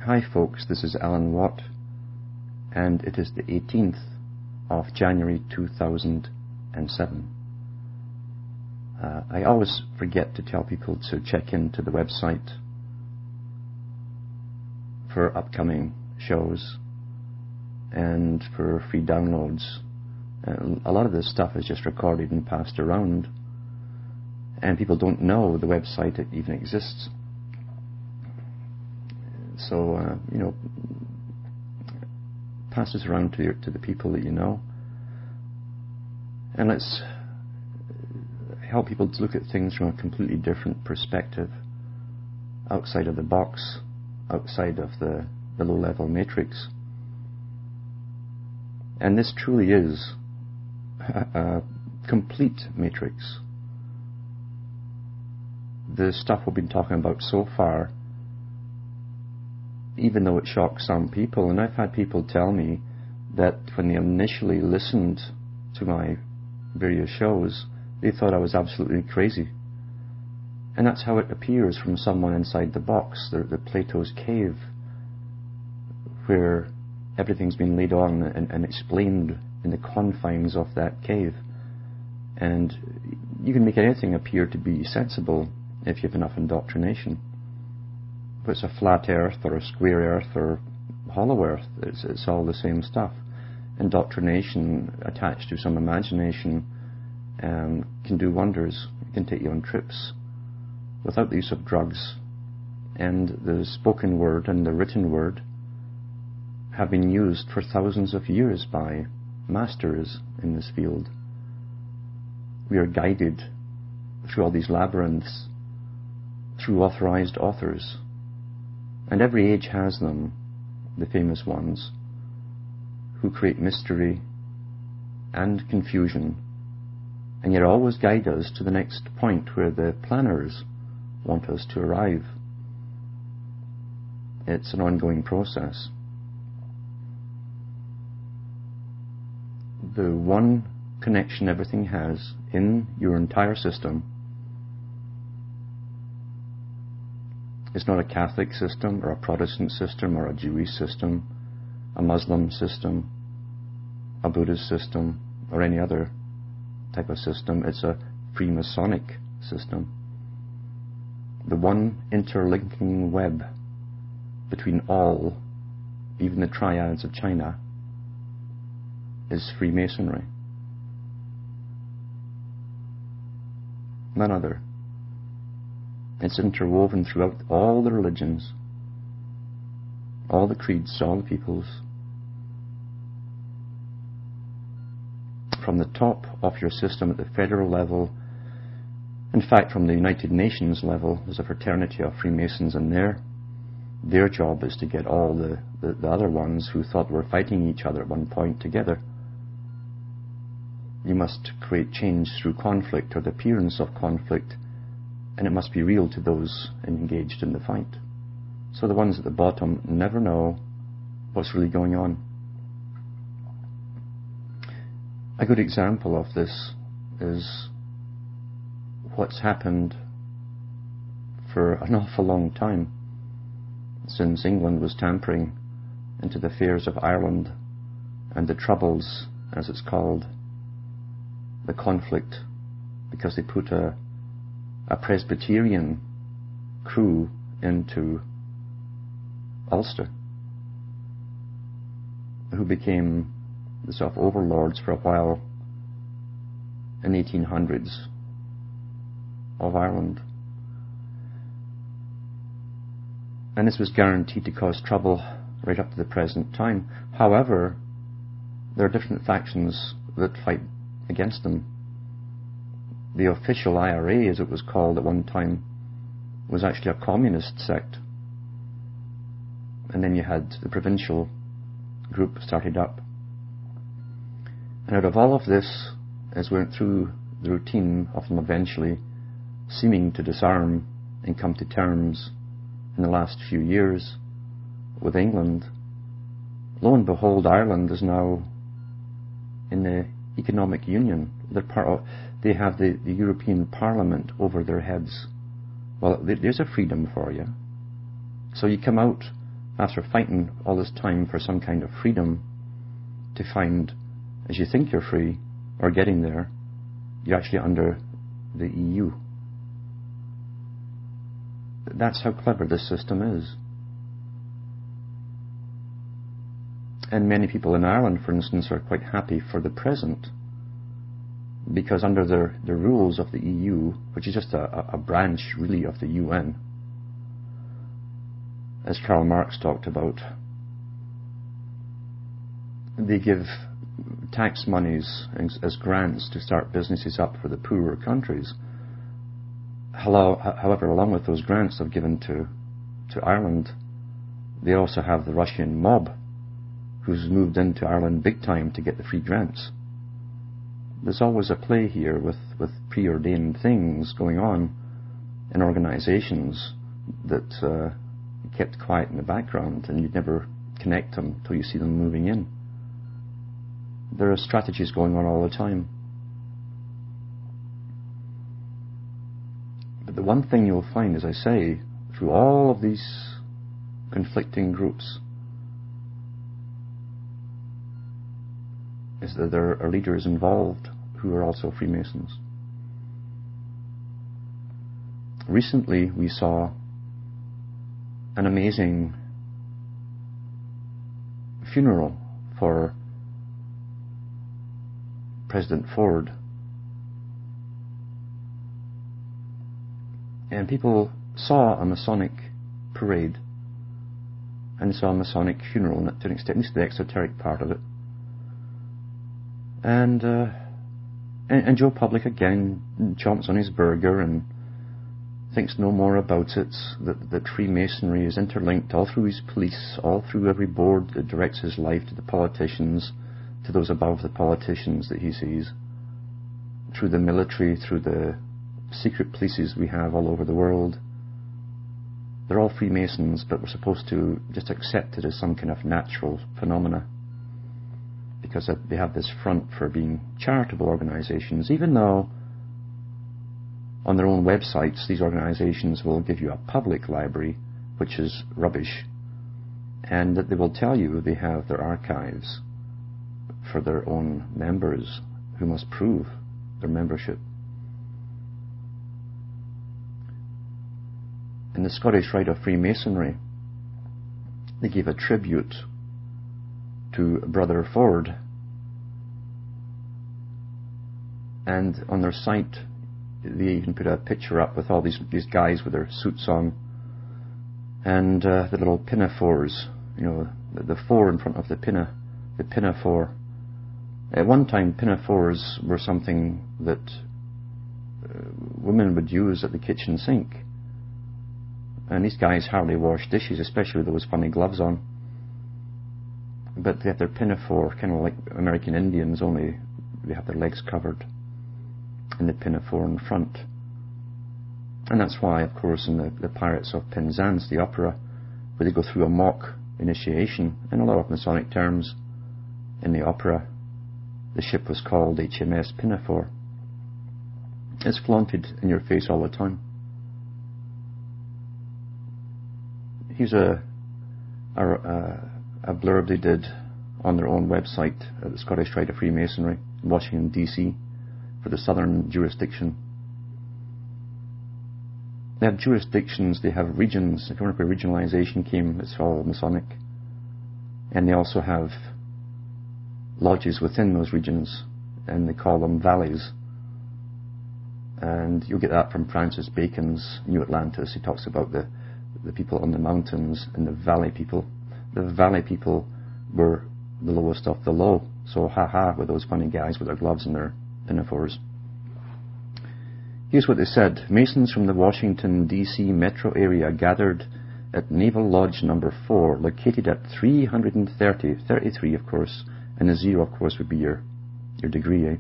Hi folks, this is Alan Watt, and it is the 18th of January 2007. I always forget to tell people to check into the website for upcoming shows and for free downloads. A lot of this stuff is just recorded and passed around, and people don't know the website even exists. So, pass this around to the people that you know, and let's help people to look at things from a completely different perspective, outside of the box, outside of the low-level matrix. And this truly is a complete matrix. The stuff we've been talking about so far, even though it shocks some people, and I've had people tell me that when they initially listened to my various shows, they thought I was absolutely crazy. And that's how it appears from someone inside the box, the Plato's cave, where everything's been laid on and explained in the confines of that cave. And you can make anything appear to be sensible if you have enough indoctrination. If it's a flat earth or a square earth or hollow earth, it's all the same stuff. Indoctrination attached to some imagination can do wonders. It can take you on trips without the use of drugs. And the spoken word and the written word have been used for thousands of years by masters in this field. We are guided through all these labyrinths through authorized authors. And every age has them, the famous ones, who create mystery and confusion, and yet always guide us to the next point where the planners want us to arrive. It's an ongoing process. The one connection everything has in your entire system is not a Catholic system or a Protestant system or a Jewish system, a Muslim system, a Buddhist system, or any other type of system. It's a Freemasonic system. The one interlinking web between all, even the triads of China, is Freemasonry. None other. It's interwoven throughout all the religions, all the creeds, all the peoples. From the top of your system at the federal level, in fact from the United Nations level, there's a fraternity of Freemasons in there. Their job is to get all the other ones who thought were fighting each other at one point together. You must create change through conflict or the appearance of conflict, and it must be real to those engaged in the fight. So the ones at the bottom never know what's really going on. A good example of this is what's happened for an awful long time, since England was tampering into the affairs of Ireland and the Troubles, as it's called, the conflict, because they put a Presbyterian crew into Ulster, who became the sort of overlords for a while in the 1800s of Ireland. And this was guaranteed to cause trouble right up to the present time. However, there are different factions that fight against them. The official IRA, as it was called at one time, was actually a communist sect. And then you had the provincial group started up. And out of all of this, as we went through the routine of them eventually seeming to disarm and come to terms in the last few years with England, lo and behold, Ireland is now in the economic union. They have the European Parliament over their heads. Well, there's a freedom for you. So you come out after fighting all this time for some kind of freedom, to find, as you think you're free, or getting there, you're actually under the EU. That's how clever this system is. And many people in Ireland, for instance, are quite happy for the present, because under the rules of the EU, which is just a branch really of the UN, as Karl Marx talked about, they give tax monies as grants to start businesses up for the poorer countries. However, along with those grants they've given to Ireland, they also have the Russian mob who's moved into Ireland big time to get the free grants. There's always a play here with preordained things going on in organizations that kept quiet in the background, and you'd never connect them till you see them moving in. There are strategies going on all the time. But the one thing you'll find, as I say, through all of these conflicting groups, is that there are leaders involved who are also Freemasons. Recently we saw an amazing funeral for President Ford, and people saw a Masonic parade and saw a Masonic funeral, to an extent, at least the exoteric part of it. And Joe Public again chomps on his burger and thinks no more about it, that Freemasonry is interlinked all through his police, all through every board that directs his life to the politicians, to those above the politicians that he sees, through the military, through the secret polices we have all over the world. They're all Freemasons, but we're supposed to just accept it as some kind of natural phenomena, because they have this front for being charitable organizations, even though on their own websites these organizations will give you a public library, which is rubbish, and that they will tell you they have their archives for their own members who must prove their membership. In the Scottish Rite of Freemasonry, they gave a tribute to Brother Ford, and on their site they even put a picture up with all these guys with their suits on, and the little pinafores, the four in front of the pinafore. At one time, pinafores were something that women would use at the kitchen sink, and these guys hardly wash dishes, especially with those funny gloves on. But they have their pinafore, kind of like American Indians, only they have their legs covered, and the pinafore in front. And that's why, of course, in the Pirates of Penzance, the opera, where they go through a mock initiation, in a lot of Masonic terms, in the opera, the ship was called HMS Pinafore. It's flaunted in your face all the time. Here's a blurb they did on their own website at the Scottish Rite of Freemasonry in Washington, D.C. for the southern jurisdiction. They have jurisdictions, they have regions. If you remember where regionalization came, it's all Masonic. And they also have lodges within those regions, and they call them valleys. And you'll get that from Francis Bacon's New Atlantis. He talks about the people on the mountains and the valley people. The valley people were the lowest of the low. So with those funny guys with their gloves and their pinafores. Here's what they said. Masons from the Washington, D.C. metro area gathered at Naval Lodge number 4, located at 33, of course, and the 0, of course, would be your degree,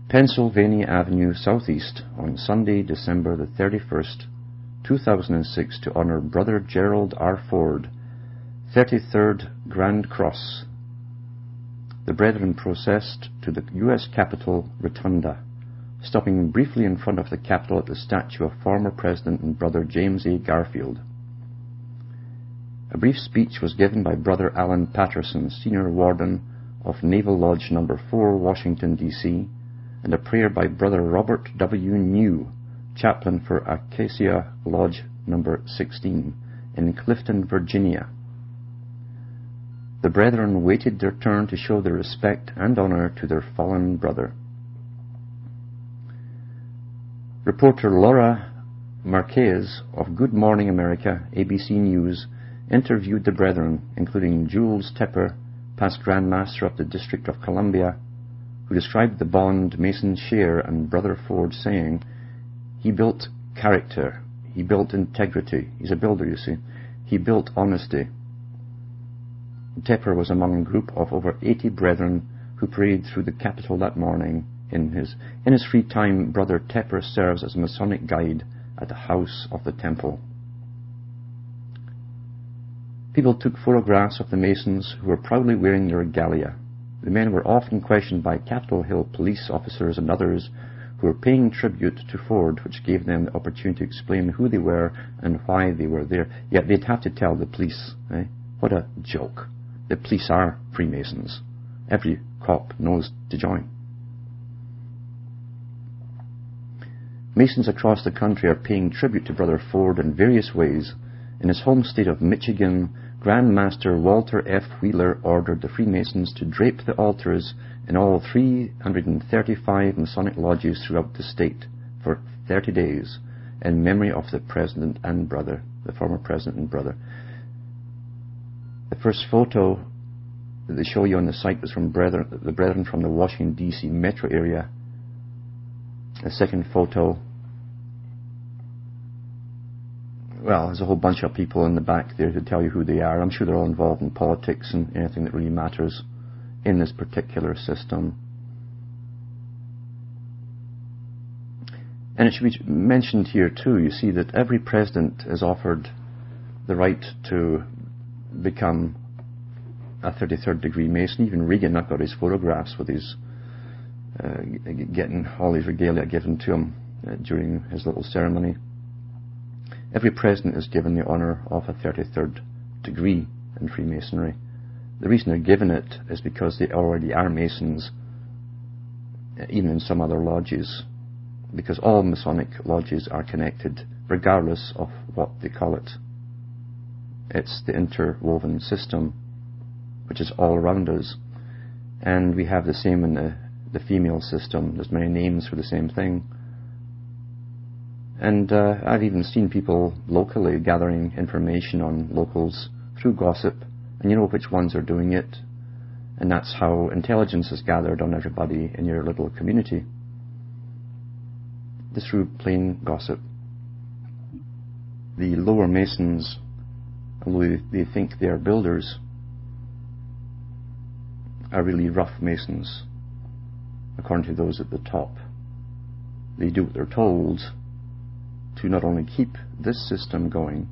Pennsylvania Avenue Southeast, on Sunday, December the 31st, 2006, to honor Brother Gerald R. Ford, 33rd Grand Cross. The brethren processed to the U.S. Capitol Rotunda, stopping briefly in front of the Capitol at the statue of former President and Brother James A. Garfield. A brief speech was given by Brother Alan Patterson, Senior Warden of Naval Lodge No. 4, Washington, D.C., and a prayer by Brother Robert W. New, Chaplain for Acacia Lodge No. 16 in Clifton, Virginia. The brethren waited their turn to show their respect and honor to their fallen brother. Reporter Laura Marquez of Good Morning America, ABC News, interviewed the brethren, including Jules Tepper, past Grand Master of the District of Columbia, who described the bond Masons share, and Brother Ford saying, "He built character, he built integrity." He's a builder, you see. He built honesty. Tepper was among a group of over 80 brethren who prayed through the Capitol that morning. In his free time, Brother Tepper serves as a Masonic guide at the House of the Temple. People took photographs of the Masons who were proudly wearing their regalia. The men were often questioned by Capitol Hill police officers and others who were paying tribute to Ford, which gave them the opportunity to explain who they were and why they were there. Yet they'd have to tell the police. What a joke. The police are Freemasons. Every cop knows to join. Masons across the country are paying tribute to Brother Ford in various ways. In his home state of Michigan, Grand Master Walter F. Wheeler ordered the Freemasons to drape the altars in all 335 Masonic lodges throughout the state for 30 days in memory of the President and brother, the former President and brother. The first photo that they show you on the site was from the brethren from the Washington, D.C. metro area. The second photo, well, there's a whole bunch of people in the back there to tell you who they are. I'm sure they're all involved in politics and anything that really matters in this particular system. And it should be mentioned here too, you see that every president is offered the right to become a 33rd degree Mason. Even Reagan, I've got his photographs with his getting all his regalia given to him during his little ceremony. Every president is given the honour of a 33rd degree in Freemasonry. The reason they're given it is because they already are Masons, even in some other lodges, because all Masonic lodges are connected, regardless of what they call it. It's the interwoven system, which is all around us. And we have the same in the female system. There's many names for the same thing. And I've even seen people locally gathering information on locals through gossip, and you know which ones are doing it. And that's how intelligence is gathered on everybody in your little community. Just through plain gossip. The lower Masons, although they think they are builders, are really rough Masons, according to those at the top. They do what they're told to not only keep this system going,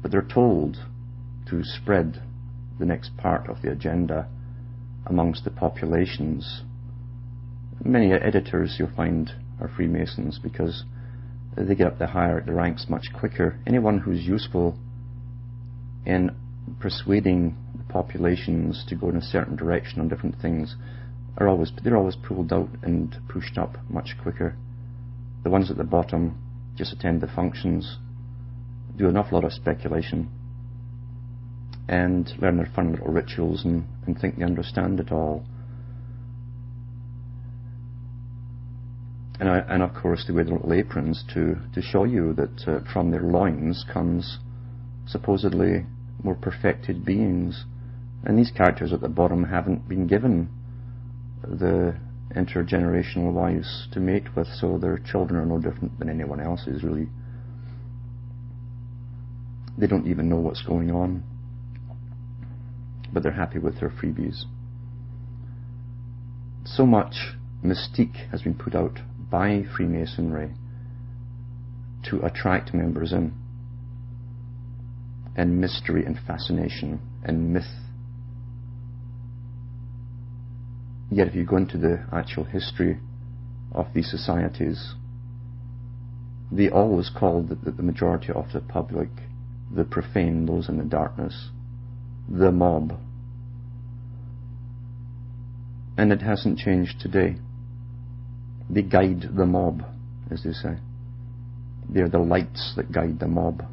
but they're told to spread the next part of the agenda amongst the populations. Many editors you'll find are Freemasons because they get up the ranks much quicker. Anyone who's useful in persuading the populations to go in a certain direction on different things they're always pulled out and pushed up much quicker. The ones at the bottom just attend the functions, do an awful lot of speculation, and learn their fun little rituals and think they understand it all. And of course they wear their little aprons to show you that from their loins comes supposedly more perfected beings. And these characters at the bottom haven't been given the intergenerational wives to mate with, so their children are no different than anyone else's, really. They don't even know what's going on, but they're happy with their freebies. So much mystique has been put out by Freemasonry to attract members in, and mystery and fascination and myth. Yet if you go into the actual history of these societies, they always called the majority of the public the profane, those in the darkness, the mob. And it hasn't changed today. They guide the mob, as they say. They're the lights that guide the mob.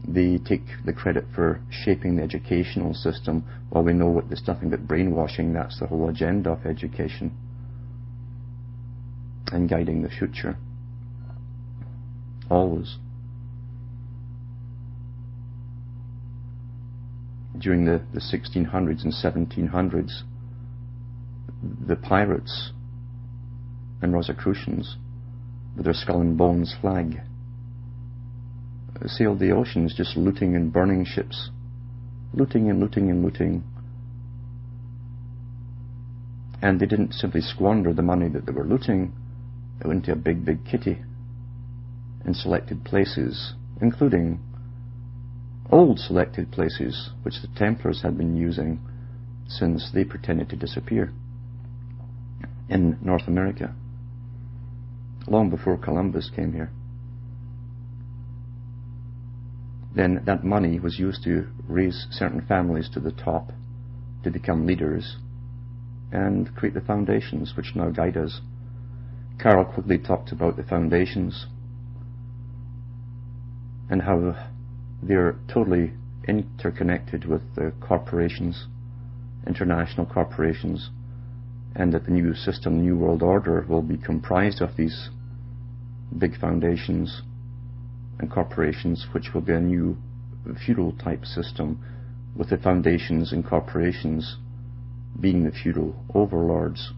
They take the credit for shaping the educational system, while we know it's nothing but brainwashing. That's the whole agenda of education and guiding the future. Always. During the 1600s and 1700s, the pirates and Rosicrucians, with their skull and bones flag, sailed the oceans just looting and burning ships. Looting and looting and looting. And they didn't simply squander the money that they were looting. It went into a big, big kitty in selected places, including old selected places which the Templars had been using since they pretended to disappear in North America, long before Columbus came here. Then that money was used to raise certain families to the top, to become leaders, and create the foundations which now guide us. Carol quickly talked about the foundations and how they're totally interconnected with the corporations, international corporations, and that the new system, New World Order, will be comprised of these big foundations and corporations, which will be a new feudal type system, with the foundations and corporations being the feudal overlords.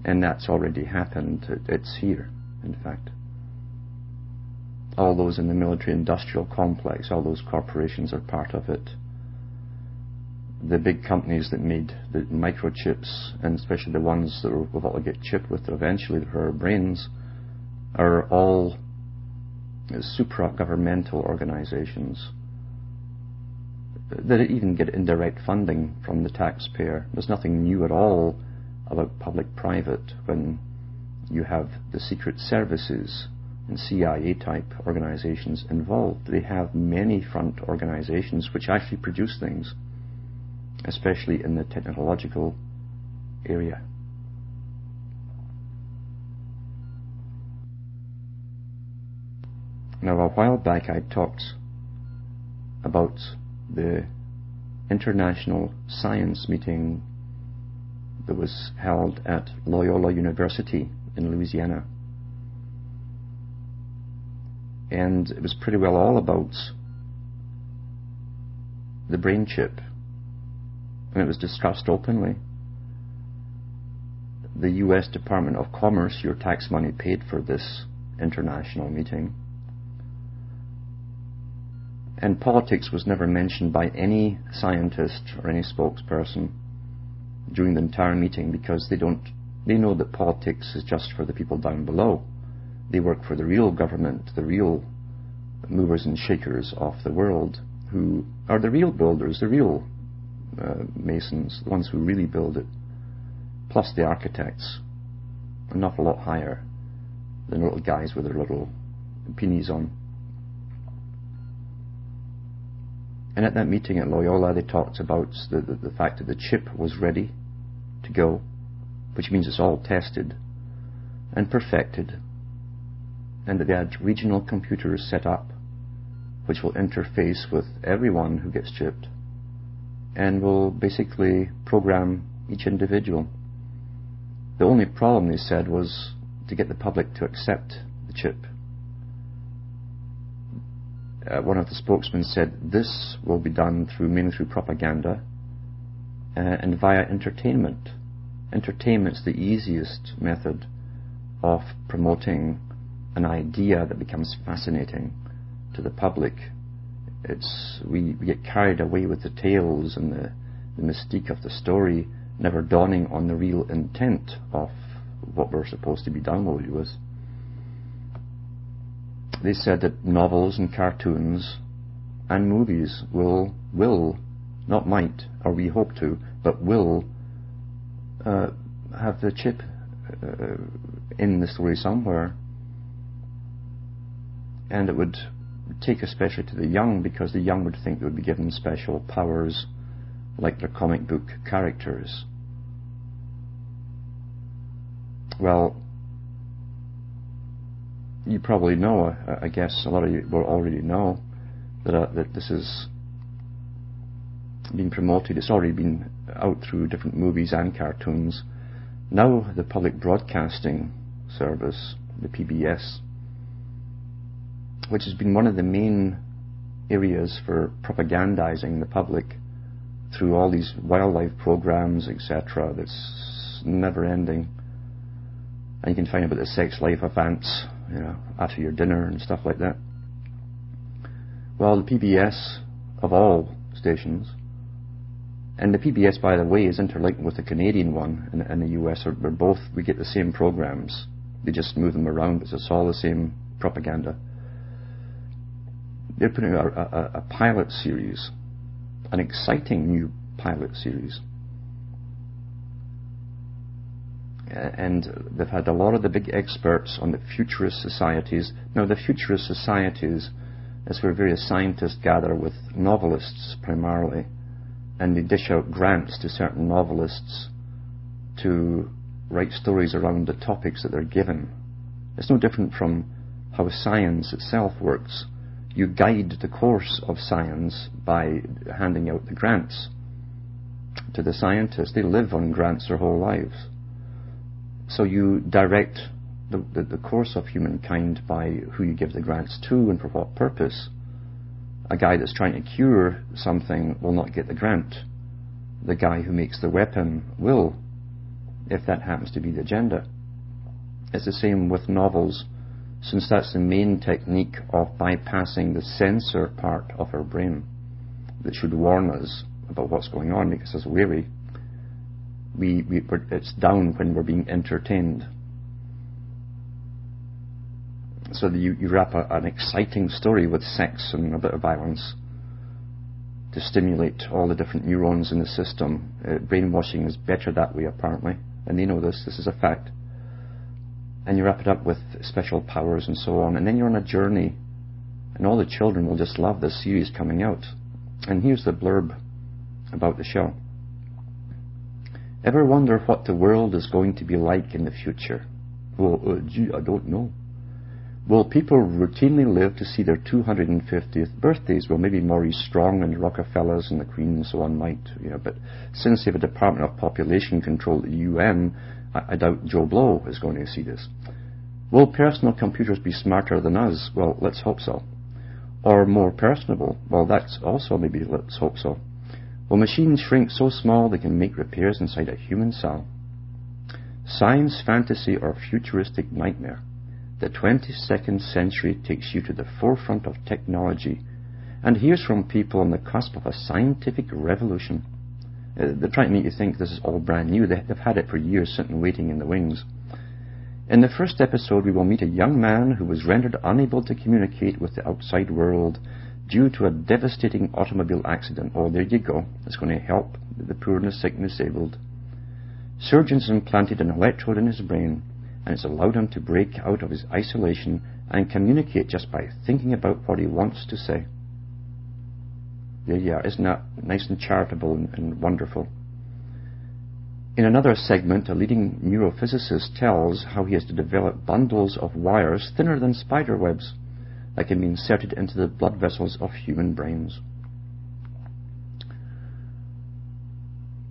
And that's already happened. It's here, in fact. All those in the military-industrial complex, all those corporations are part of it. The big companies that made the microchips, and especially the ones that we'll all get chipped with eventually for our brains, are all supra-governmental organizations that even get indirect funding from the taxpayer. There's nothing new at all about public-private when you have the secret services and CIA-type organizations involved. They have many front organizations which actually produce things, especially in the technological area. Now, a while back I talked about the international science meeting that was held at Loyola University in Louisiana. And it was pretty well all about the brain chip. And it was discussed openly. The US Department of Commerce, your tax money paid for this international meeting. And politics was never mentioned by any scientist or any spokesperson during the entire meeting, because they know that politics is just for the people down below. They work for the real government, the real movers and shakers of the world, who are the real builders, the real masons, the ones who really build it, plus the architects, an awful lot higher than little guys with their little peonies on. And at that meeting at Loyola, they talked about the fact that the chip was ready to go, which means it's all tested and perfected, and that they had regional computers set up which will interface with everyone who gets chipped and will basically program each individual. The only problem, they said, was to get the public to accept the chip. One of the spokesmen said this will be done mainly through propaganda and via entertainment. Entertainment's the easiest method of promoting an idea that becomes fascinating to the public. We get carried away with the tales and the mystique of the story, never dawning on the real intent of what we're supposed to be downloaded with. They said that novels and cartoons and movies will, not might, or we hope to, but will have the chip in the story somewhere. And it would take especially to the young, because the young would think they would be given special powers like their comic book characters. Well, you probably know, I guess a lot of you will already know, that this is being promoted. It's already been out through different movies and cartoons. Now the public broadcasting service, the PBS, which has been one of the main areas for propagandizing the public through all these wildlife programs, etc., that's never ending. And you can find about the sex life of ants, after your dinner and stuff like that. Well, the PBS, of all stations, and the PBS, by the way, is interlinked with the Canadian one and the US. We get the same programs. They just move them around, but it's all the same propaganda. They're putting out a pilot series, an exciting new pilot series. And they've had a lot of the big experts on the futurist societies. Now, the futurist societies is where various scientists gather with novelists primarily, and they dish out grants to certain novelists to write stories around the topics that they're given. It's no different from how science itself works. You guide the course of science by handing out the grants to the scientists. They live on grants their whole lives. So you direct the course of humankind by who you give the grants to and for what purpose. A guy that's trying to cure something will not get the grant. The guy who makes the weapon will, if that happens to be the agenda. It's the same with novels, since that's the main technique of bypassing the censor part of our brain that should warn us about what's going on, makes us wary. It's down when we're being entertained. So you wrap an exciting story with sex and a bit of violence to stimulate all the different neurons in the system. Brainwashing is better that way, apparently, and they know this is a fact. And you wrap it up with special powers and so on, and then you're on a journey, and all the children will just love this series coming out. And here's the blurb about the show. Ever wonder what the world is going to be like in the future? Well, I don't know. Will people routinely live to see their 250th birthdays? Well, maybe Maurice Strong and Rockefellers and the Queen and so on might, but since they have a Department of Population Control at the UN, I doubt Joe Blow is going to see this. Will personal computers be smarter than us? Well, let's hope so. Or more personable? Well, that's also maybe let's hope so. Will machines shrink so small they can make repairs inside a human cell? Science, fantasy, or futuristic nightmare? The 22nd century takes you to the forefront of technology and hears from people on the cusp of a scientific revolution. They're trying to make you think this is all brand new. They've had it for years, sitting waiting in the wings. In the first episode, we will meet a young man who was rendered unable to communicate with the outside world due to a devastating automobile accident. Oh, there you go. It's going to help the poor and the sick and disabled. Surgeons implanted an electrode in his brain, and it's allowed him to break out of his isolation and communicate just by thinking about what he wants to say. There you are. Isn't that nice and charitable and wonderful? In another segment, a leading neurophysicist tells how he has to develop bundles of wires thinner than spider webs that can be inserted into the blood vessels of human brains.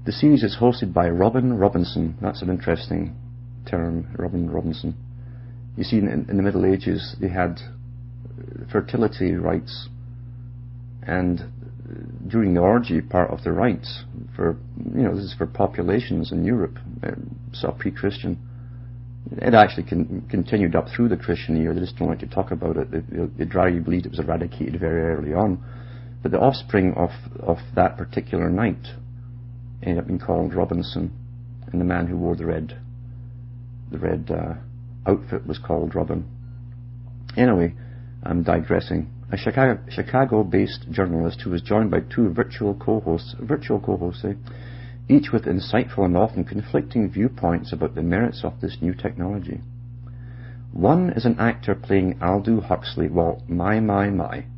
The series is hosted by Robin Robinson. That's an interesting term, Robin Robinson. You see, in the Middle Ages, they had fertility rites, and during the orgy part of the rites, this is for populations in Europe, sort of pre-Christian. It actually continued up through the Christian era. They just don't like to talk about it. They dryly believed it was eradicated very early on. But the offspring of that particular night ended up being called Robinson, and the man who wore the red outfit was called Robin. Anyway, digressing. A Chicago-based journalist who was joined by two virtual co-hosts, each with insightful and often conflicting viewpoints about the merits of this new technology. One is an actor playing Aldous Huxley. Well, my.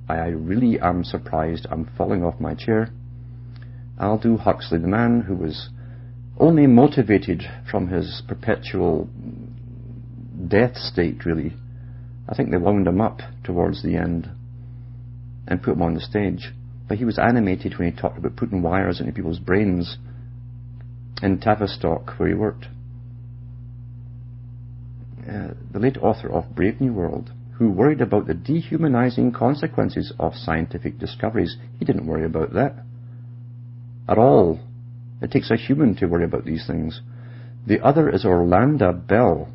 I really am surprised. I'm falling off my chair. Aldous Huxley, the man who was only motivated from his perpetual death state, really. I think they wound him up towards the end and put him on the stage. But he was animated when he talked about putting wires into people's brains in Tavistock, where he worked. The late author of Brave New World, who worried about the dehumanizing consequences of scientific discoveries. He didn't worry about that at all. It takes a human to worry about these things. The other is Orlando Bell.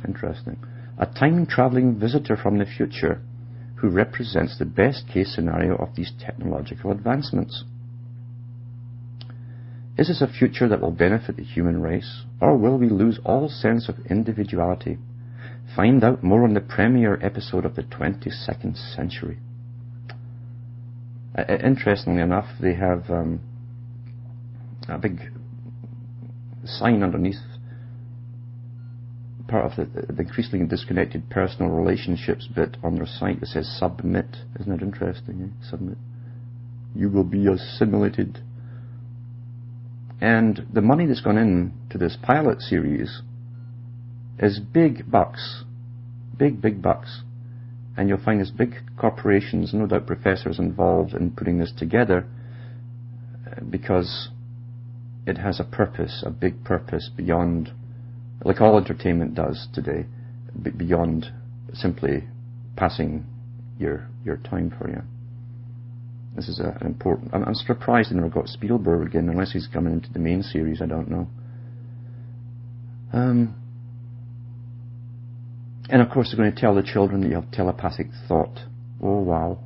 Interesting. A time-travelling visitor from the future who represents the best-case scenario of these technological advancements. Is this a future that will benefit the human race, or will we lose all sense of individuality? Find out more on the premiere episode of the 22nd Century. Interestingly enough, they have a big sign underneath part of the increasingly disconnected personal relationships bit on their site that says submit. Isn't that interesting? Submit. You will be assimilated. And the money that's gone in to this pilot series is big bucks. Big bucks. And you'll find there's big corporations, no doubt professors involved in putting this together, because it has a purpose, a big purpose beyond, like all entertainment does today, beyond simply passing your time for you. This is an important... I'm surprised they never got Spielberg again, unless he's coming into the main series, I don't know. And of course they're going to tell the children that you have telepathic thought. Oh wow.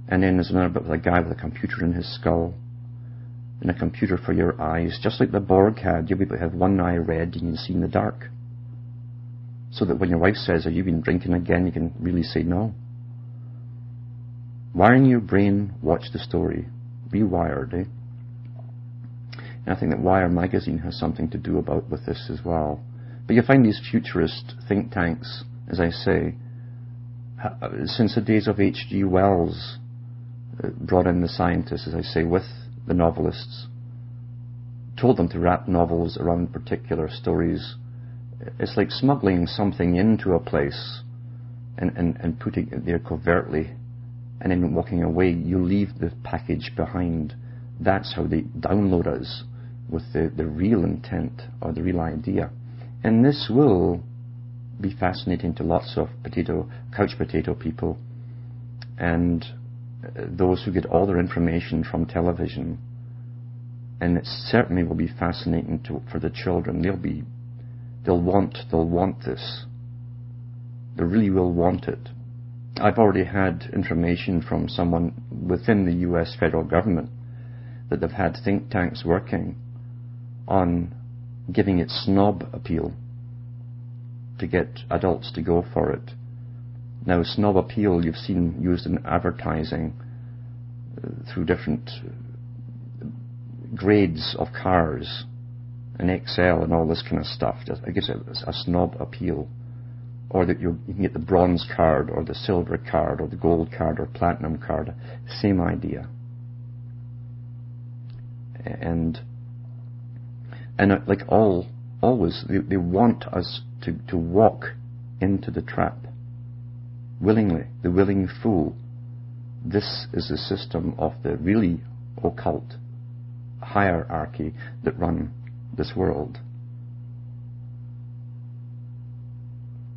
And then there's another bit with a guy with a computer in his skull, and a computer for your eyes, just like the Borg had. You'll be able to have one eye red and you can see in the dark. So that when your wife says, have you been drinking again, you can really say no. Wiring your brain, watch the story. Rewired, eh? And I think that Wire magazine has something to do with this as well. But you find these futurist think tanks, as I say, since the days of H.G. Wells, brought in the scientists, as I say, with the novelists, told them to wrap novels around particular stories. It's like smuggling something into a place and putting it there covertly, and then walking away. You leave the package behind. That's how they download us, with the real intent or the real idea. And this will be fascinating to lots of couch potato people, and those who get all their information from television. And it certainly will be fascinating for the children. They'll want this. They really will want it. I've already had information from someone within the US federal government that they've had think tanks working on giving it snob appeal to get adults to go for it. Now, snob appeal you've seen used in advertising through different grades of cars, and XL and all this kind of stuff. I guess it's a snob appeal. Or that you can get the bronze card, or the silver card, or the gold card, or platinum card. Same idea. And like always, they want us to walk into the trap willingly, the willing fool. This is the system of the really occult hierarchy that run this world.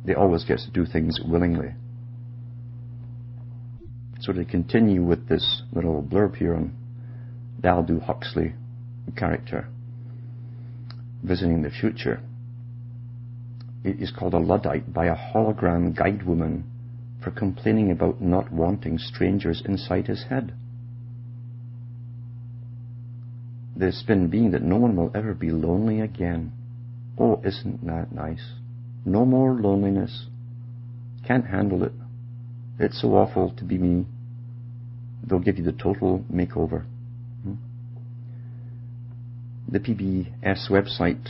They always get to do things willingly. So to continue with this little blurb here on the Aldous Huxley character visiting the future. It is called a Luddite by a hologram guide woman for complaining about not wanting strangers inside his head. The spin being that no one will ever be lonely again. Oh, isn't that nice? No more loneliness. Can't handle it. It's so awful to be me. They'll give you the total makeover. The PBS website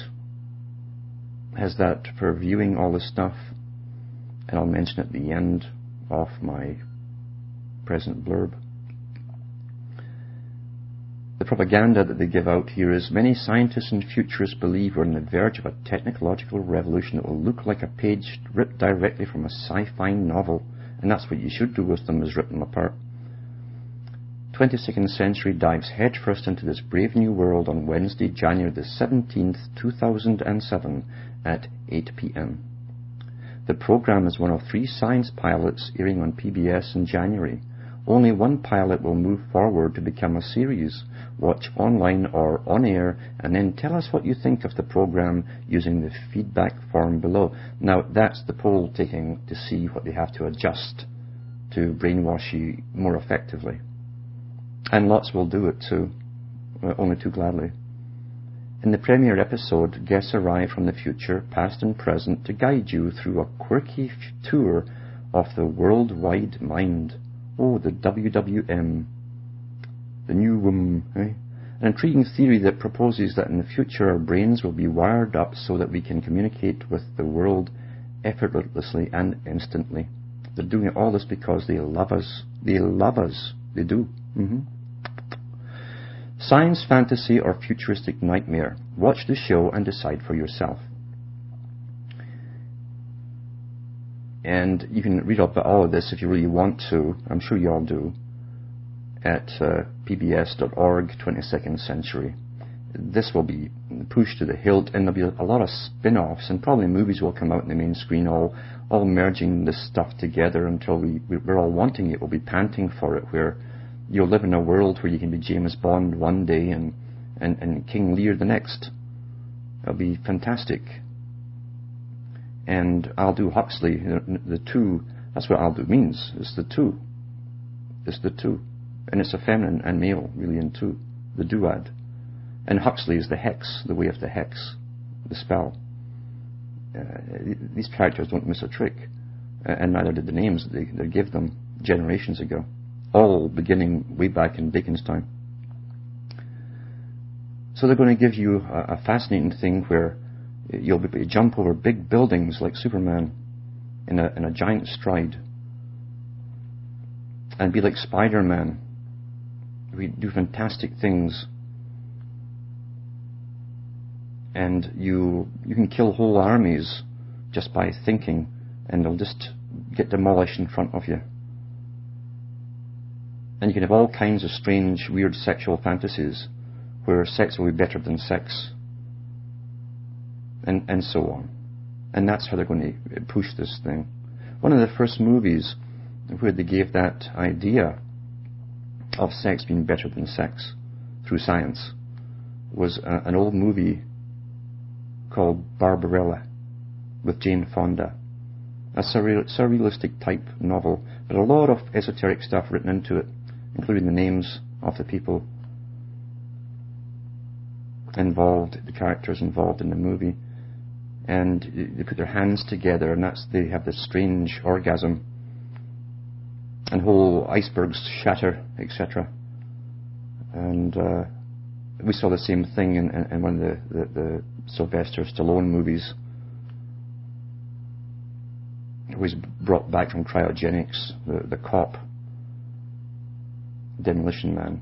is that for viewing all this stuff, and I'll mention at the end of my present blurb, the propaganda that they give out here is many scientists and futurists believe we're on the verge of a technological revolution that will look like a page ripped directly from a sci-fi novel, and that's what you should do with them, is rip them apart. 22nd Century dives headfirst into this brave new world on Wednesday, January the 17th, 2007 at 8 p.m. The program is one of 3 science pilots airing on PBS in January. Only one pilot will move forward to become a series. Watch online or on air and then tell us what you think of the program using the feedback form below. Now, that's the poll taking to see what they have to adjust to brainwash you more effectively. And lots will do it too, only too gladly. In the premiere episode, guests arrive from the future, past and present, to guide you through a quirky tour of the worldwide mind. Oh, the WWM. The new An intriguing theory that proposes that in the future our brains will be wired up so that we can communicate with the world effortlessly and instantly. They're doing all this because they love us. They love us. They do. Science, fantasy, or futuristic nightmare. Watch the show and decide for yourself. And you can read up about all of this if you really want to. I'm sure you all do. At pbs.org, 22nd Century. This will be pushed to the hilt, and there'll be a lot of spin-offs, and probably movies will come out in the main screen, all merging this stuff together until we're all wanting it. We'll be panting for it, where you'll live in a world where you can be James Bond one day and King Lear the next. It'll be fantastic. And Aldous Huxley, the two, that's what Aldous means. It's the two. It's the two. And it's a feminine and male, really, in two. The duad. And Huxley is the hex, the way of the hex, the spell. These characters don't miss a trick. And neither did the names that they gave them generations ago. All beginning way back in Bacon's time. So they're going to give you a fascinating thing where you'll be able to jump over big buildings like Superman in a giant stride, and be like Spider-Man. We do fantastic things, and you can kill whole armies just by thinking, and they'll just get demolished in front of you. And you can have all kinds of strange, weird sexual fantasies where sex will be better than sex, and so on. And that's how they're going to push this thing. One of the first movies where they gave that idea of sex being better than sex through science was an old movie called Barbarella with Jane Fonda. A surrealistic type novel, but a lot of esoteric stuff written into it, including the names of the people involved, the characters involved in the movie. And they put their hands together, and they have this strange orgasm, and whole icebergs shatter, etc. And we saw the same thing in one of the Sylvester Stallone movies. He was brought back from cryogenics, the cop, Demolition Man.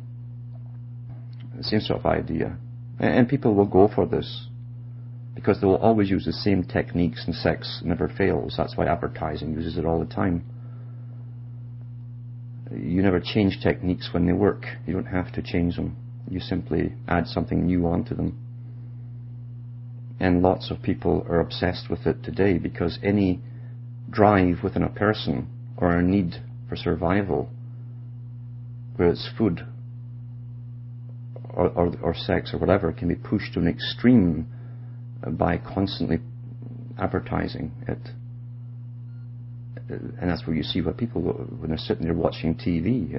The same sort of idea. And people will go for this because they will always use the same techniques, and sex never fails. That's why advertising uses it all the time. You never change techniques when they work. You don't have to change them. You simply add something new onto them. And lots of people are obsessed with it today because any drive within a person or a need for survival, whether it's food or sex or whatever, can be pushed to an extreme by constantly advertising it. And that's where you see what people, when they're sitting there watching TV,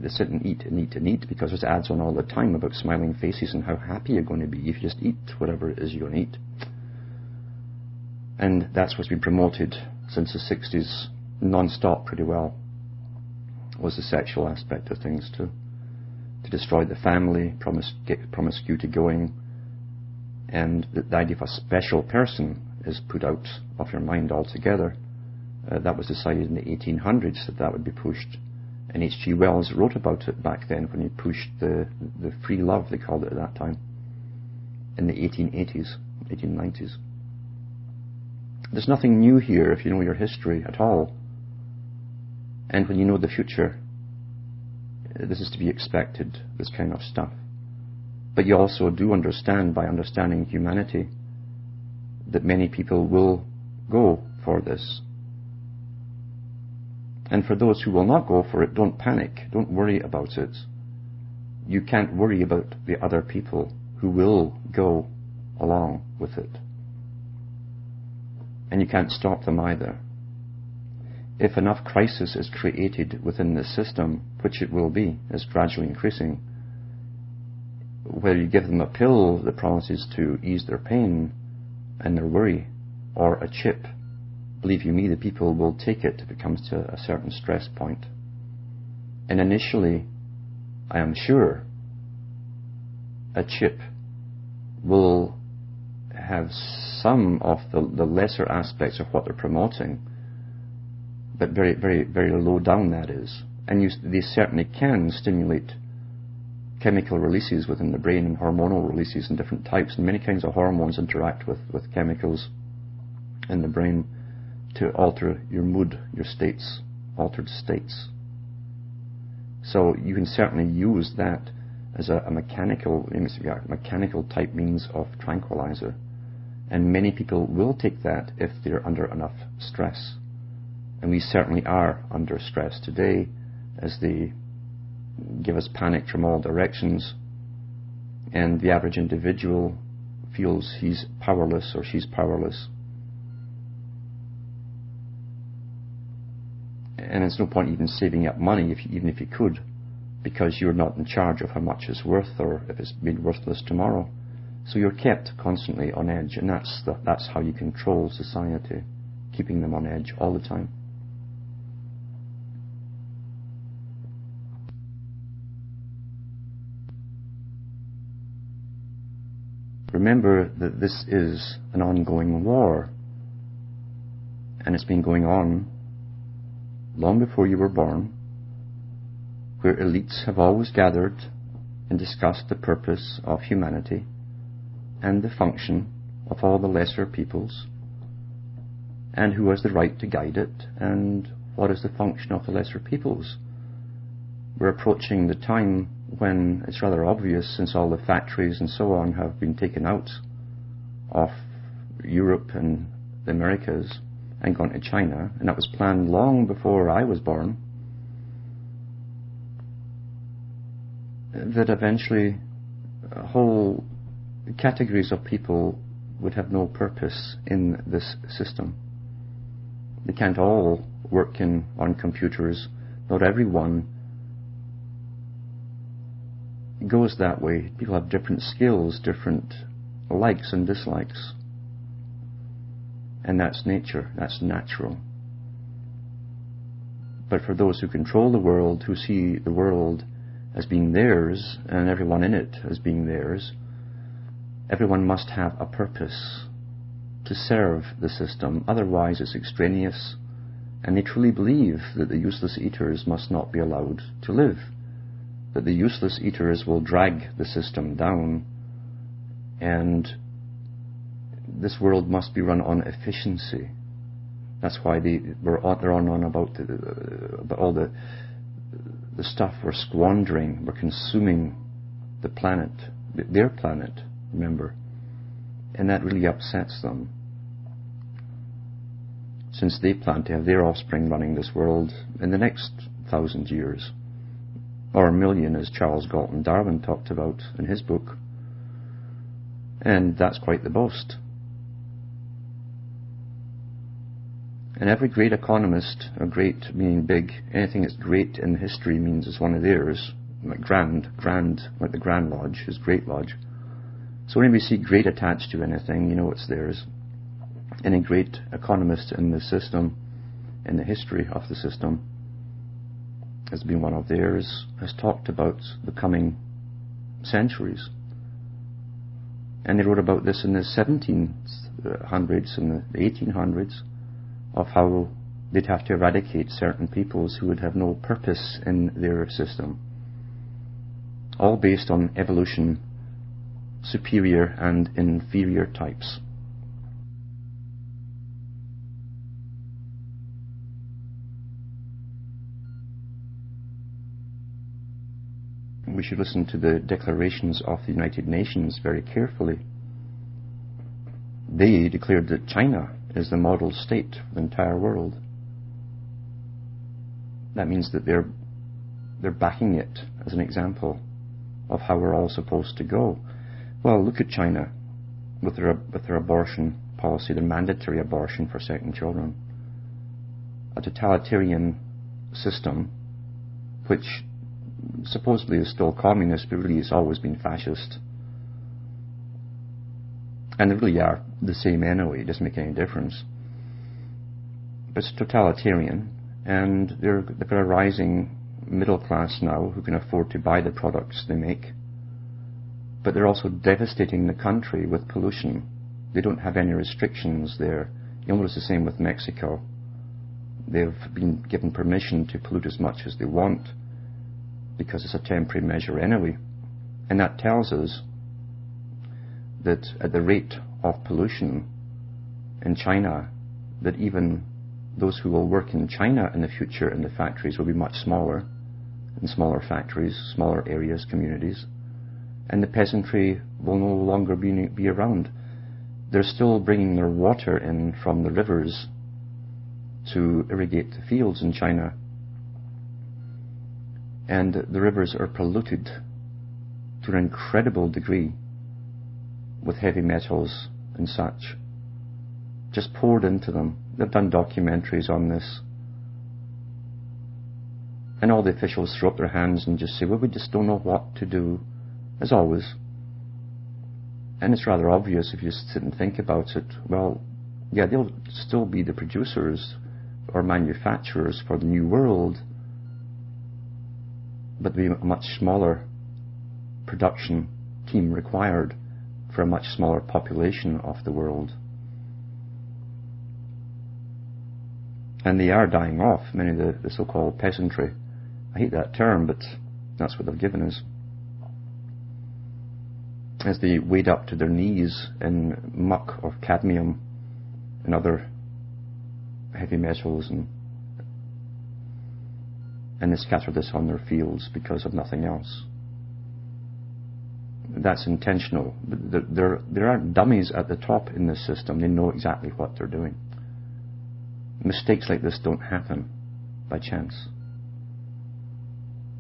they sit and eat and eat and eat because there's ads on all the time about smiling faces and how happy you're going to be if you just eat whatever it is you're going to eat. And that's what's been promoted since the 60s non-stop pretty well, was the sexual aspect of things too. To destroy the family, get promiscuity going, and the idea of a special person is put out of your mind altogether. That was decided in the 1800s that would be pushed. And H.G. Wells wrote about it back then when he pushed the free love, they called it at that time, in the 1880s, 1890s. There's nothing new here if you know your history at all. And when you know the future, this is to be expected, this kind of stuff. But you also do understand, by understanding humanity, that many people will go for this. And for those who will not go for it, don't panic, don't worry about it. You can't worry about the other people who will go along with it. And you can't stop them either. If enough crisis is created within the system, which it will be, is gradually increasing, whether you give them a pill that promises to ease their pain and their worry, or a chip, believe you me, the people will take it if it comes to a certain stress point. And initially, I am sure, a chip will have some of the lesser aspects of what they're promoting, but very, very, very low down, that is. And they certainly can stimulate chemical releases within the brain, and hormonal releases in different types. And many kinds of hormones interact with chemicals in the brain to alter your mood, your states, altered states. So you can certainly use that as a mechanical type means of tranquilizer. And many people will take that if they're under enough stress. And we certainly are under stress today, as they give us panic from all directions, and the average individual feels he's powerless or she's powerless. And it's no point even saving up money, even if you could, because you're not in charge of how much it's worth or if it's made worthless tomorrow. So you're kept constantly on edge, and that's how you control society, keeping them on edge all the time. Remember that this is an ongoing war, and it's been going on long before you were born, where elites have always gathered and discussed the purpose of humanity and the function of all the lesser peoples, and who has the right to guide it, and what is the function of the lesser peoples. We're approaching the time when it's rather obvious, since all the factories and so on have been taken out of Europe and the Americas and gone to China, and that was planned long before I was born, that eventually whole categories of people would have no purpose in this system. They can't all work on computers. Not everyone goes that way. People have different skills, different likes and dislikes. And that's nature, that's natural. But for those who control the world, who see the world as being theirs, and everyone in it as being theirs, everyone must have a purpose to serve the system, otherwise it's extraneous, and they truly believe that the useless eaters must not be allowed to live, that the useless eaters will drag the system down, and this world must be run on efficiency. That's why they're on about all the stuff we're squandering. We're consuming the planet, their planet, remember. And that really upsets them, since they plan to have their offspring running this world in the next 1,000 years. Or 1,000,000, as Charles Galton Darwin talked about in his book. And that's quite the boast. And every great economist, or great meaning big, anything that's great in history means it's one of theirs, like grand, like the Grand Lodge is Great Lodge. So when we see great attached to anything, you know it's theirs. Any great economist in the system, in the history of the system, has been one of theirs, has talked about the coming centuries. And they wrote about this in the 17th hundreds and the 1800s of how they'd have to eradicate certain peoples who would have no purpose in their system. All based on evolution, superior and inferior types. We should listen to the declarations of the United Nations very carefully. They declared that China is the model state for the entire world. That means that they're backing it as an example of how we're all supposed to go. Well, look at China with their abortion policy, their mandatory abortion for second children. A totalitarian system which supposedly is still communist, but really has always been fascist. And they really are the same anyway, it doesn't make any difference. But it's totalitarian, and they've got a rising middle class now who can afford to buy the products they make. But they're also devastating the country with pollution. They don't have any restrictions there. You notice the same with Mexico. They've been given permission to pollute as much as they want because it's a temporary measure anyway. And that tells us that at the rate of pollution in China, that even those who will work in China in the future in the factories will be much smaller, in smaller factories, smaller areas, communities, and the peasantry will no longer be around. They're still bringing their water in from the rivers to irrigate the fields in China, and the rivers are polluted to an incredible degree with heavy metals and such, just poured into them. They've done documentaries on this, and all the officials throw up their hands and just say, well, we just don't know what to do, as always. And it's rather obvious if you sit and think about it. Well, yeah, they'll still be the producers or manufacturers for the new world, but there'll be a much smaller production team required for a much smaller population of the world. And they are dying off, many of the so-called peasantry. I hate that term, but that's what they've given us. As they wade up to their knees in muck of cadmium and other heavy metals, and they scatter this on their fields because of nothing else. That's intentional. There aren't dummies at the top in this system. They know exactly what they're doing. Mistakes like this don't happen by chance.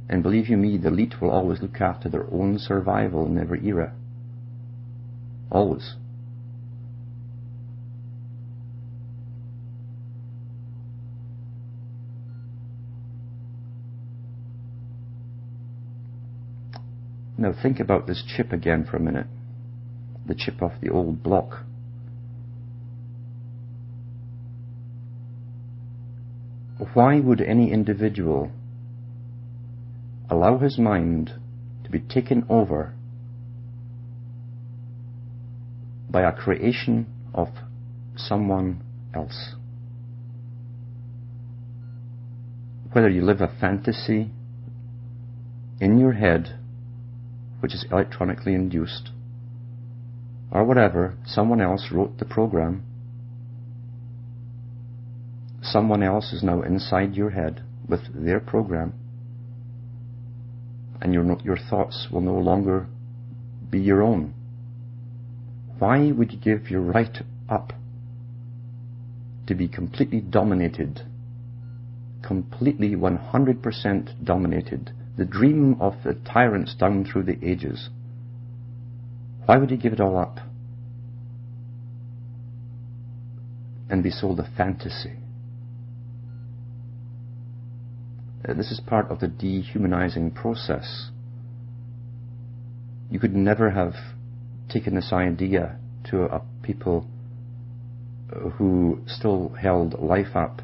And believe you me, the elite will always look after their own survival in every era. Always. Now think about this chip again for a minute. The chip off the old block. Why would any individual allow his mind to be taken over by a creation of someone else? Whether you live a fantasy in your head, which is electronically induced, or whatever, someone else wrote the program. Someone else is now inside your head with their program, and your thoughts will no longer be your own. Why would you give your right up to be completely dominated, completely 100% dominated, the dream of the tyrants down through the ages? Why would you give it all up and be sold a fantasy? This is part of the dehumanizing process. You could never have taken this idea to a people who still held life up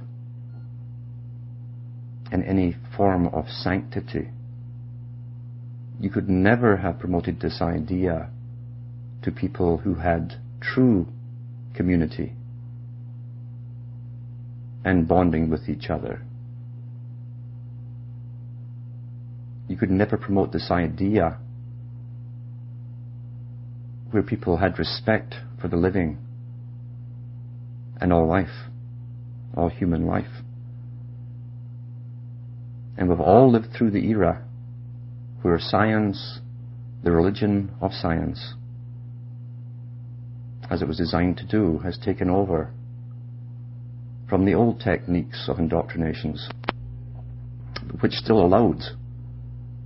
in any form of sanctity. You could never have promoted this idea to people who had true community and bonding with each other. You could never promote this idea where people had respect for the living and all life, all human life. And we've all lived through the era where science, the religion of science, as it was designed to do, has taken over from the old techniques of indoctrinations, which still allowed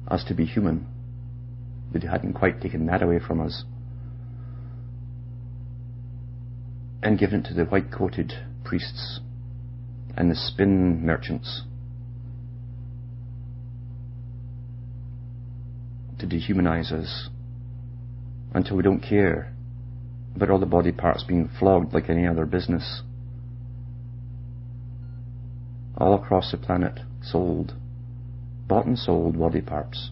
us to be human. They hadn't quite taken that away from us, and given it to the white-coated priests and the spin merchants to dehumanize us until we don't care about all the body parts being flogged like any other business. All across the planet, sold, bought and sold body parts.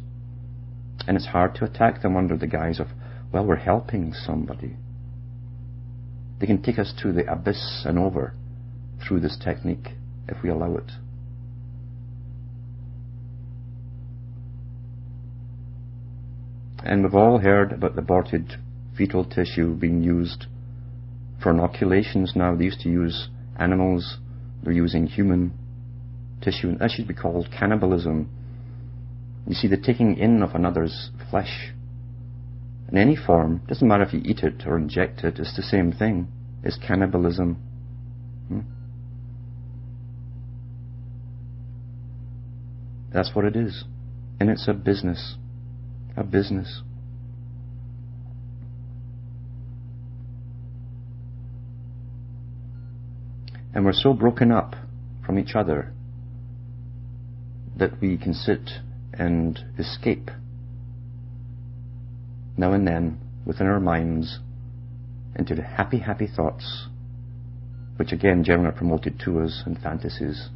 And it's hard to attack them under the guise of, well, we're helping somebody. They can take us to the abyss and over through this technique if we allow it. And we've all heard about the aborted fetal tissue being used for inoculations now. They used to use animals, they're using human tissue, and that should be called cannibalism. You see, the taking in of another's flesh in any form, doesn't matter if you eat it or inject it, it's the same thing. It's cannibalism. That's what it is. And it's a business. A business. And we're so broken up from each other that we can sit and escape now and then within our minds into the happy, happy thoughts, which again generally are promoted to us in fantasies,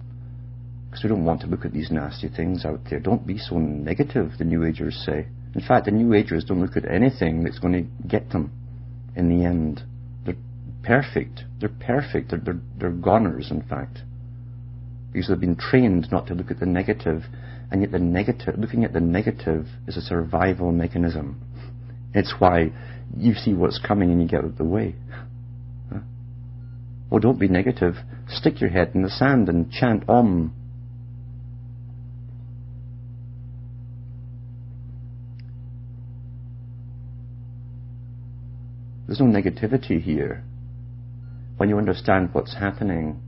because we don't want to look at these nasty things out there. Don't be so negative, the New Agers say. In fact, the New Agers don't look at anything that's going to get them in the end. They're perfect. They're perfect. They're goners, in fact, because they've been trained not to look at the negative, and yet looking at the negative is a survival mechanism. It's why you see what's coming and you get out of the way. Well, don't be negative. Stick your head in the sand and chant Om. There's no negativity here. When you understand what's happening,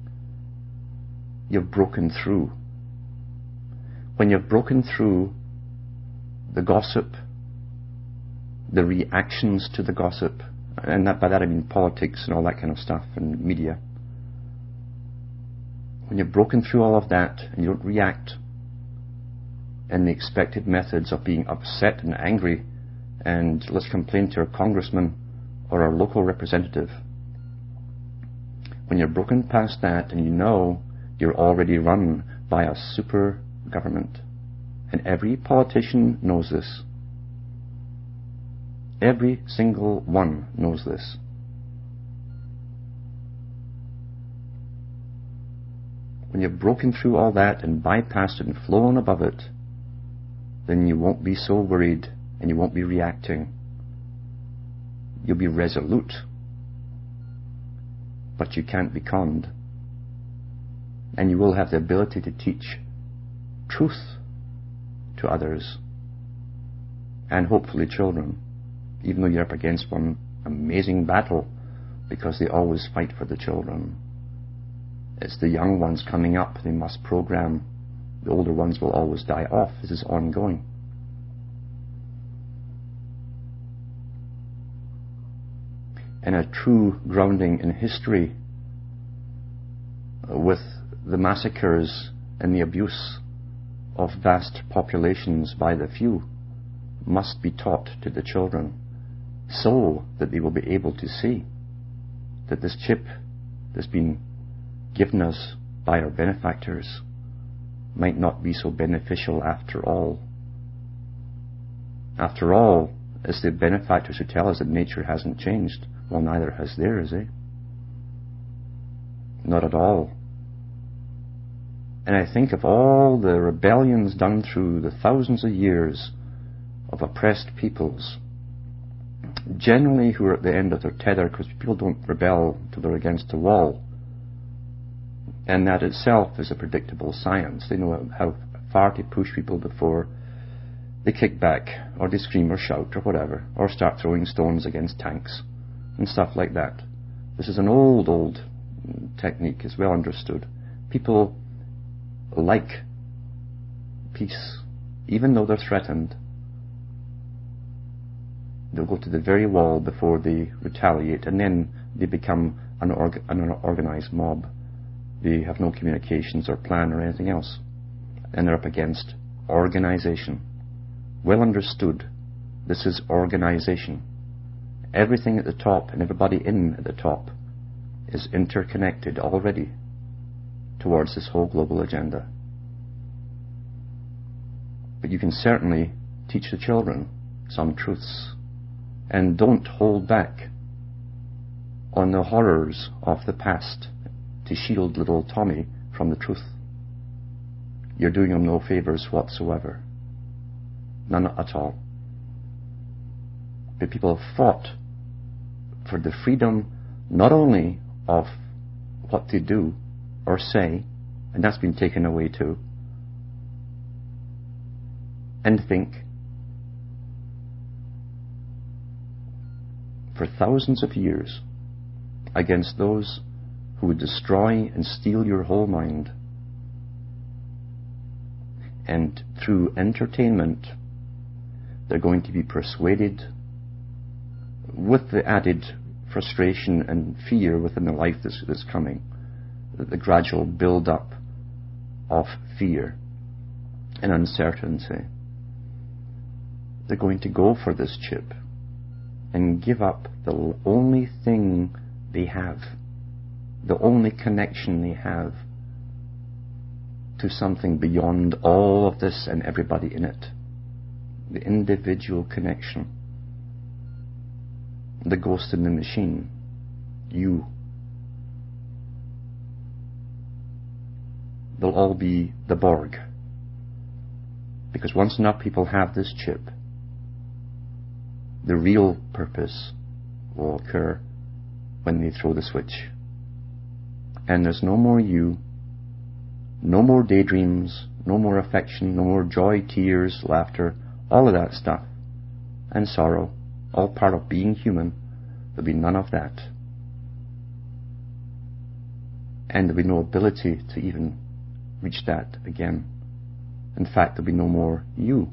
you've broken through. When you've broken through the gossip, the reactions to the gossip, and by that I mean politics and all that kind of stuff and media. When you've broken through all of that and you don't react in the expected methods of being upset and angry and let's complain to our congressman or our local representative. When you're broken past that and you know you're already run by a super government, and every politician knows this. Every single one knows this. When you've broken through all that and bypassed it and flown above it, then you won't be so worried and you won't be reacting. You'll be resolute, but you can't be conned. And you will have the ability to teach truth to others, and hopefully children, even though you're up against one amazing battle, because they always fight for the children. It's the young ones coming up they must program. The older ones will always die off. This is ongoing. And a true grounding in history with the massacres and the abuse of vast populations by the few must be taught to the children, so that they will be able to see that this chip that's been given us by our benefactors might not be so beneficial after all. After all, it's the benefactors who tell us that nature hasn't changed. Well, neither has theirs, eh? Not at all. And I think of all the rebellions done through the thousands of years of oppressed peoples, generally who are at the end of their tether, because people don't rebel till they're against a wall. And that itself is a predictable science. They know how far to push people before they kick back, or they scream or shout or whatever, or start throwing stones against tanks and stuff like that. This is an old technique. It's well understood. People like peace, even though they're threatened. They'll go to the very wall before they retaliate, and then they become an organized mob. They have no communications or plan or anything else, and they're up against organization. Well understood. This is organization. Everything at the top and everybody in at the top is interconnected already towards this whole global agenda. But you can certainly teach the children some truths, and don't hold back on the horrors of the past to shield little Tommy from the truth. You're doing him no favours whatsoever. None at all. But people have fought for the freedom not only of what they do or say, and that's been taken away too, and think, for thousands of years, against those who would destroy and steal your whole mind. And through entertainment, they're going to be persuaded, with the added frustration and fear within the life that's coming, the gradual build-up of fear and uncertainty. They're going to go for this chip and give up the only thing they have, the only connection they have to something beyond all of this and everybody in it. The individual connection. The ghost in the machine. You. They'll all be the Borg. Because once enough people have this chip, the real purpose will occur when they throw the switch. And there's no more you, no more daydreams, no more affection, no more joy, tears, laughter, all of that stuff, and sorrow, all part of being human. There'll be none of that. And there'll be no ability to even reach that again. In fact, there'll be no more you.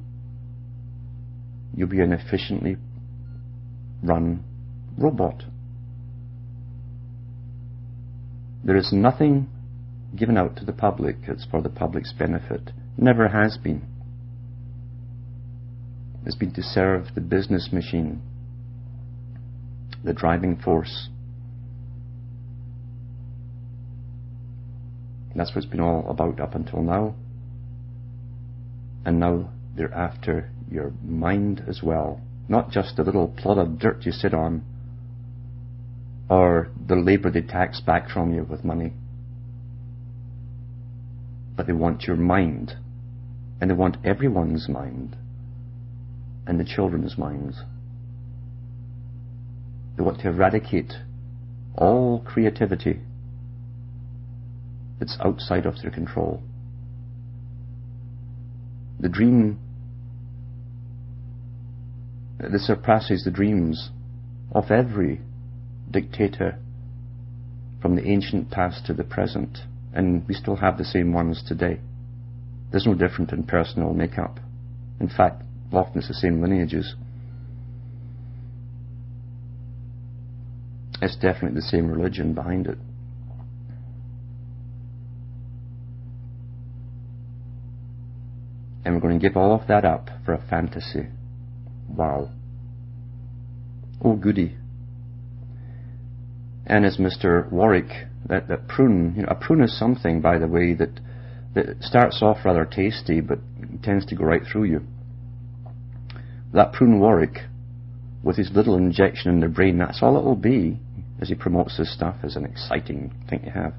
You'll be an efficiently run robot. There is nothing given out to the public that's for the public's benefit. Never has been. It's been to serve the business machine, the driving force. That's what it's been all about up until now. And now they're after your mind as well. Not just the little plot of dirt you sit on, or the labour they tax back from you with money. But they want your mind. And they want everyone's mind. And the children's minds. They want to eradicate all creativity that's outside of their control. The dream that surpasses the dreams of every dictator from the ancient past to the present, and we still have the same ones today. There's no difference in personal makeup. In fact, often it's the same lineages. It's definitely the same religion behind it. And we're going to give all of that up for a fantasy. Wow. Oh goody. And as Mr. Warwick, that prune, a prune is something, by the way, that starts off rather tasty but tends to go right through you. That prune Warwick, with his little injection in the brain, that's all it will be as he promotes this stuff as an exciting thing to have.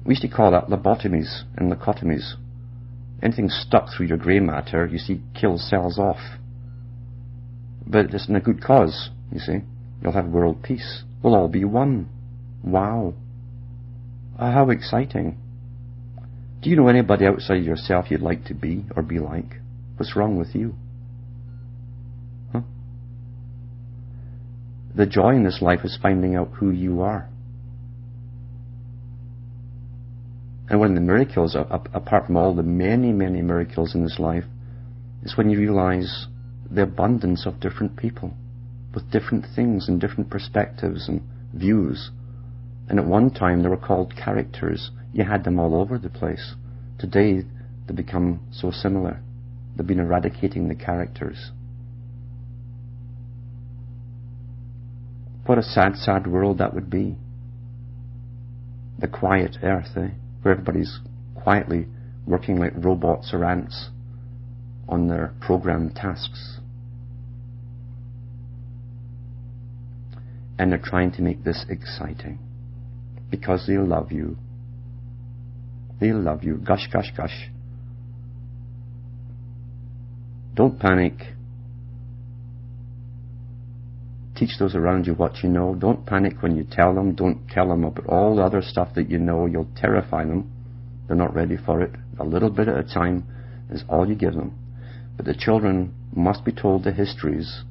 We used to call that lobotomies and leucotomies. Anything stuck through your grey matter, you see, kills cells off. But it's in a good cause, you see. You'll have world peace. We'll all be one. Wow. How exciting. Do you know anybody outside yourself you'd like to be or be like? What's wrong with you? Huh? The joy in this life is finding out who you are. And one of the miracles, apart from all the many, many miracles in this life, is when you realize the abundance of different people with different things and different perspectives and views. And at one time they were called characters. You had them all over the place. Today they become so similar. They've been eradicating the characters. What a sad, sad world that would be. The quiet earth, where everybody's quietly working like robots or ants on their programmed tasks. And they're trying to make this exciting because they love you. They love you. Gush, gush, gush. Don't panic. Teach those around you what you know. Don't panic when you tell them. Don't tell them about all the other stuff that you know. You'll terrify them. They're not ready for it. A little bit at a time is all you give them. But the children must be told the histories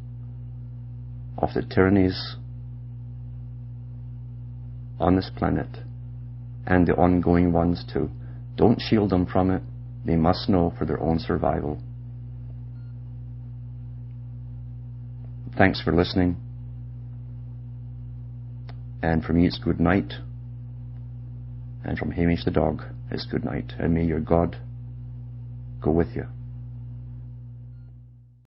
of the tyrannies on this planet and the ongoing ones too. Don't shield them from it. They must know for their own survival. Thanks for listening. And for me it's good night. And from Hamish the dog it's good night. And may your God go with you.